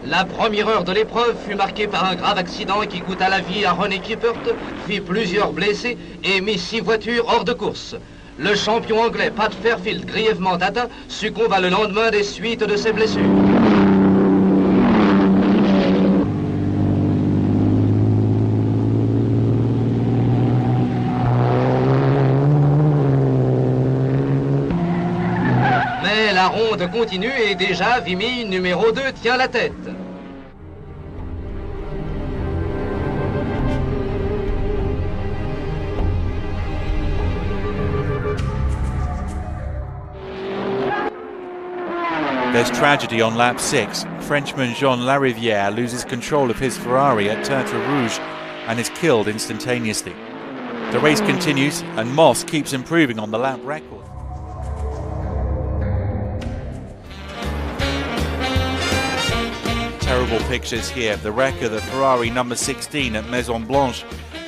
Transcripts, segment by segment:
La première heure de l'épreuve fut marquée par un grave accident qui coûta la vie à René Kippeurth, fit plusieurs blessés et mit 6 voitures hors de course. Le champion anglais Pat Fairfield, grièvement atteint, succomba le lendemain des suites de ses blessures. Mais la ronde continue et déjà Vimy, numéro 2, tient la tête. There's tragedy on lap 6. Frenchman Jean Larivière loses control of his Ferrari at Tertre Rouge and is killed instantaneously. The race continues and Moss keeps improving on the lap record. Terrible pictures here. The wreck of the Ferrari number 16 at Maison Blanche.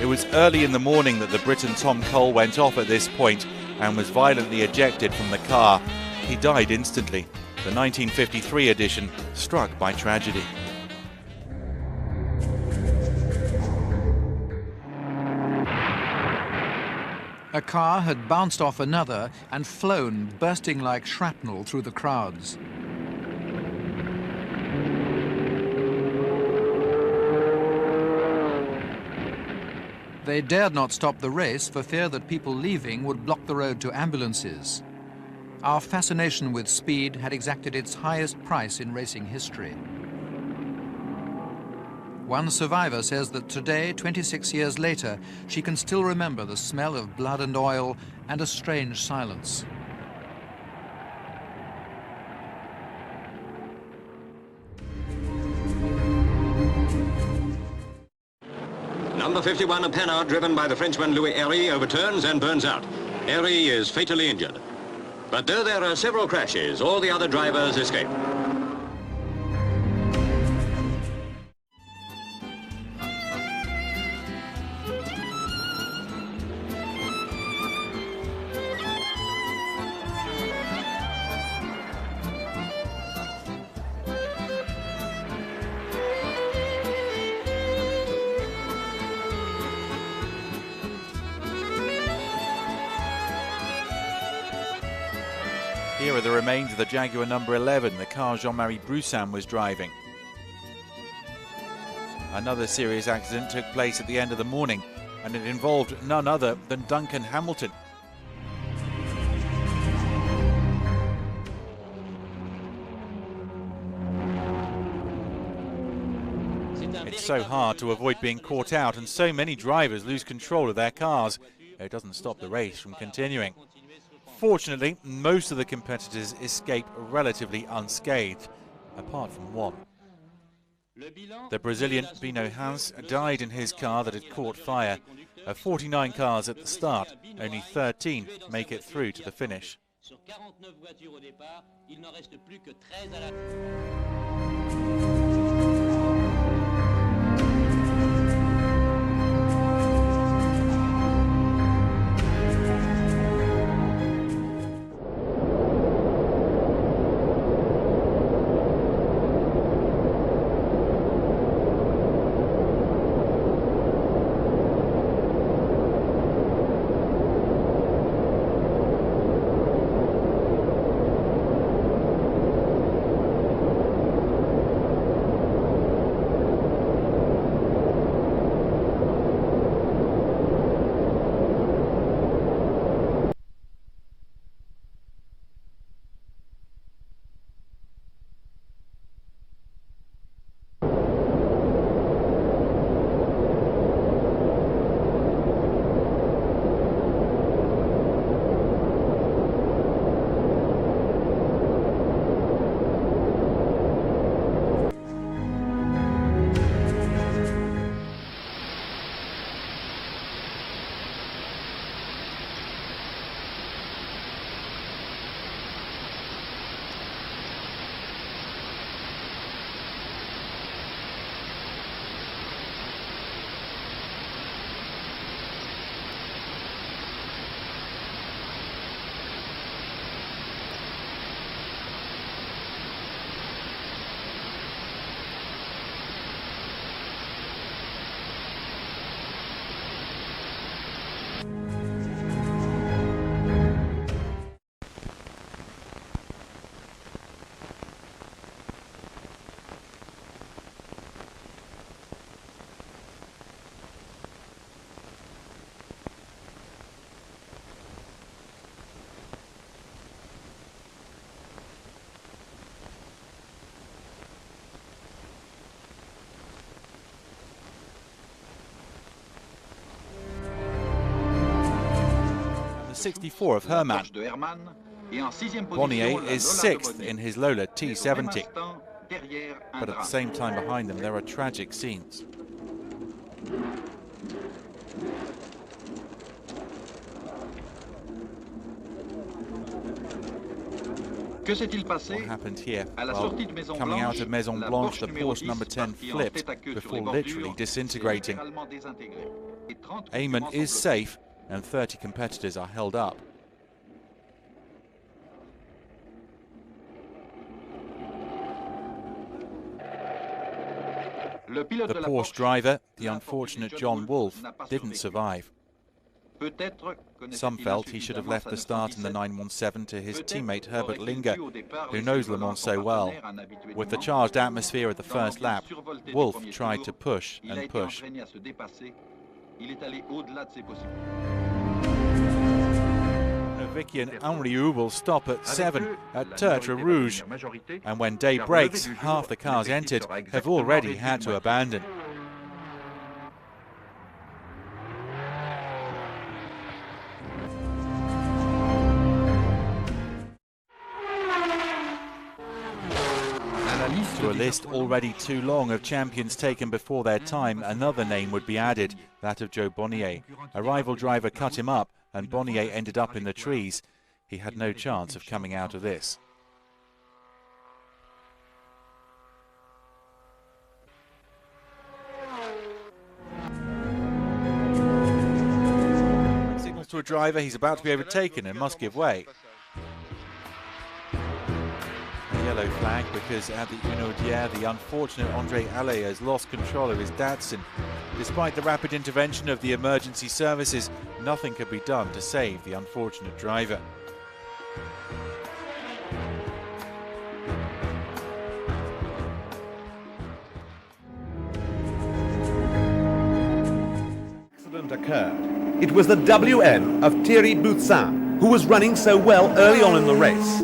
It was early in the morning that the Briton Tom Cole went off at this point and was violently ejected from the car. He died instantly. The 1953 edition struck by tragedy. A car had bounced off another and flown, bursting like shrapnel through the crowds. They dared not stop the race for fear that people leaving would block the road to ambulances. Our fascination with speed had exacted its highest price in racing history. One survivor says that today, 26 years later, she can still remember the smell of blood and oil and a strange silence. Number 51, a Panhard driven by the Frenchman Louis Héry, overturns and burns out. Héry is fatally injured. But though there are several crashes, all the other drivers escape. Here are the remains of the Jaguar number 11, the car Jean-Marie Brussin was driving. Another serious accident took place at the end of the morning, and it involved none other than Duncan Hamilton. It's so hard to avoid being caught out, and so many drivers lose control of their cars. It doesn't stop the race from continuing. Fortunately, most of the competitors escape relatively unscathed, apart from one. The Brazilian Bino Heins died in his car that had caught fire. Of 49 cars at the start, only 13 make it through to the finish. 64 of Herman. Bonnier is 6th in his Lola T70. But at the same time behind them, there are tragic scenes. What happened here? Well, coming out of Maison Blanche, the Porsche number 10 flipped before literally disintegrating. Eamon is safe and 30 competitors are held up. The Porsche driver, the unfortunate John Woolfe, didn't survive. Some felt he should have left the start in the 917 to his teammate Herbert Linger, who knows Le Mans so well. With the charged atmosphere of the first lap, Woolfe tried to push and push. Vicky and Henri will stop at 7 at Tertre Rouge, and when day breaks, half the cars entered have already had to abandon. To a list already too long of champions taken before their time, another name would be added, that of Joe Bonnier. A rival driver cut him up and Bonnier ended up in the trees. He had no chance of coming out of this. Signals to a driver he's about to be overtaken and must give way. Yellow flag because at the Unaudière the unfortunate André Allais has lost control of his Datsun. Despite the rapid intervention of the emergency services, nothing could be done to save the unfortunate driver. Accident occurred. It was the WM of Thierry Brussin, who was running so well early on in the race.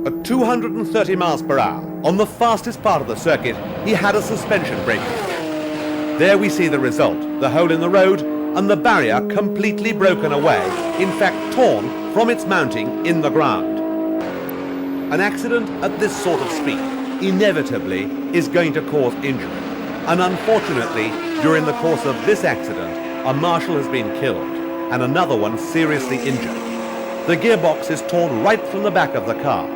At 230 miles per hour, on the fastest part of the circuit, he had a suspension breakage. There we see the result, the hole in the road and the barrier completely broken away, in fact torn from its mounting in the ground. An accident at this sort of speed inevitably is going to cause injury. And unfortunately, during the course of this accident, a marshal has been killed and another one seriously injured. The gearbox is torn right from the back of the car.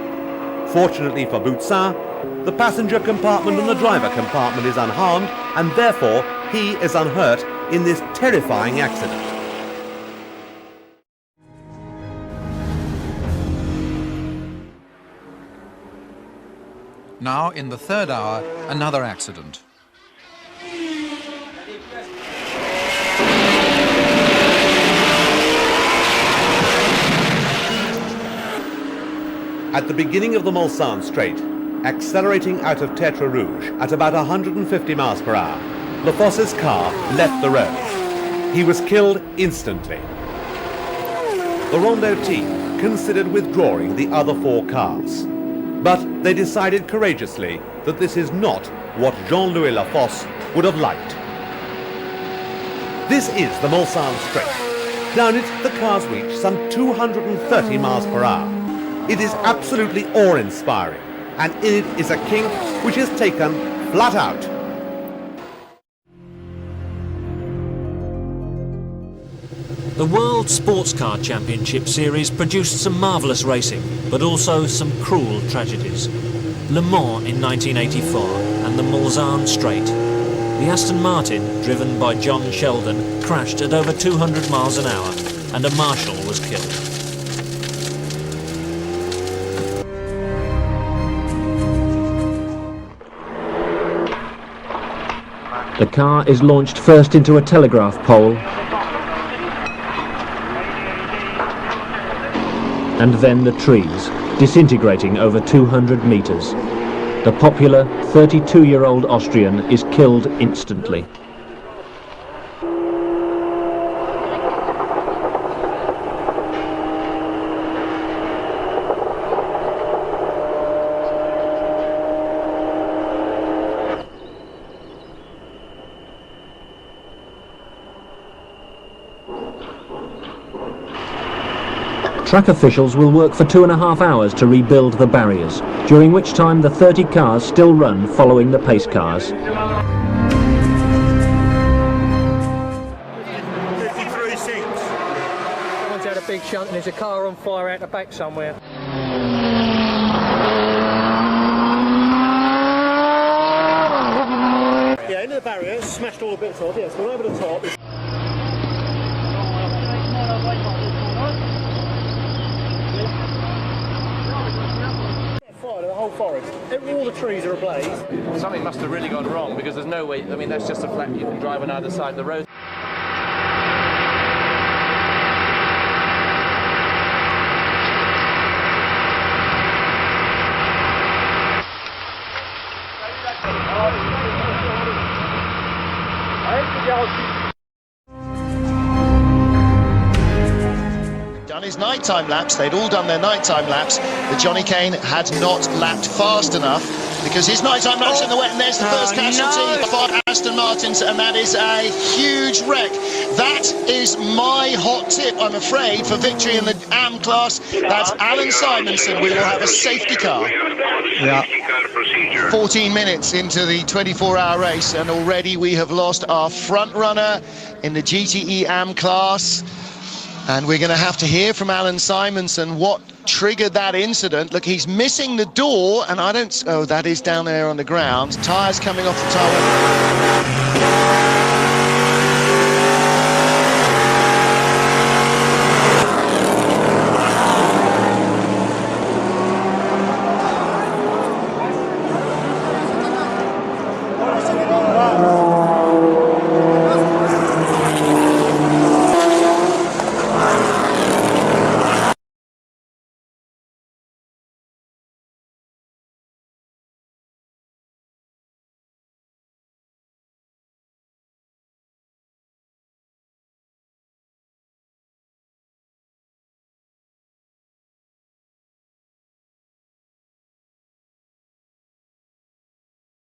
Fortunately for Brussin, the passenger compartment and the driver compartment is unharmed, and therefore he is unhurt in this terrifying accident. Now, in the third hour, another accident. At the beginning of the Mulsanne Straight, accelerating out of Tertre Rouge at about 150 miles per hour, Lafosse's car left the road. He was killed instantly. The Rondeau team considered withdrawing the other 4 cars, but they decided courageously that this is not what Jean-Louis Lafosse would have liked. This is the Mulsanne Straight. Down it, the cars reach some 230 miles per hour. It is absolutely awe-inspiring, and in it is a kink which is taken flat out. The World Sports Car Championship Series produced some marvellous racing, but also some cruel tragedies. Le Mans in 1984 and the Mulsanne Straight. The Aston Martin, driven by John Sheldon, crashed at over 200 miles an hour, and a marshal was killed. The car is launched first into a telegraph pole and then the trees, disintegrating over 200 metres. The popular 32-year-old Austrian is killed instantly. Track officials will work for 2.5 hours to rebuild the barriers, during which time the 30 cars still run following the pace cars. 53.6. Someone's had a big shunt and there's a car on fire out the back somewhere. Yeah, into the barrier, smashed all the bits off, yeah, so over the top. The whole forest, all the trees are ablaze. Something must have really gone wrong, because there's no way, I mean, that's just a flat you can drive on either side of the road. Done his nighttime laps, they'd all done their nighttime laps, but Johnny Kane had not lapped fast enough because his nighttime laps in the wet, and there's the first casualty for Aston Martins, and that is a huge wreck. That is my hot tip, I'm afraid, for victory in the AM class. That's Alan Simonson. We will have a safety car. Yeah. 14 minutes into the 24-hour race, and already we have lost our front runner in the GTE AM class. And we're going to have to hear from Alan Simonson what triggered that incident. Look, he's missing the door, and I don't... Oh, that is down there on the ground. Tyres coming off the tyre.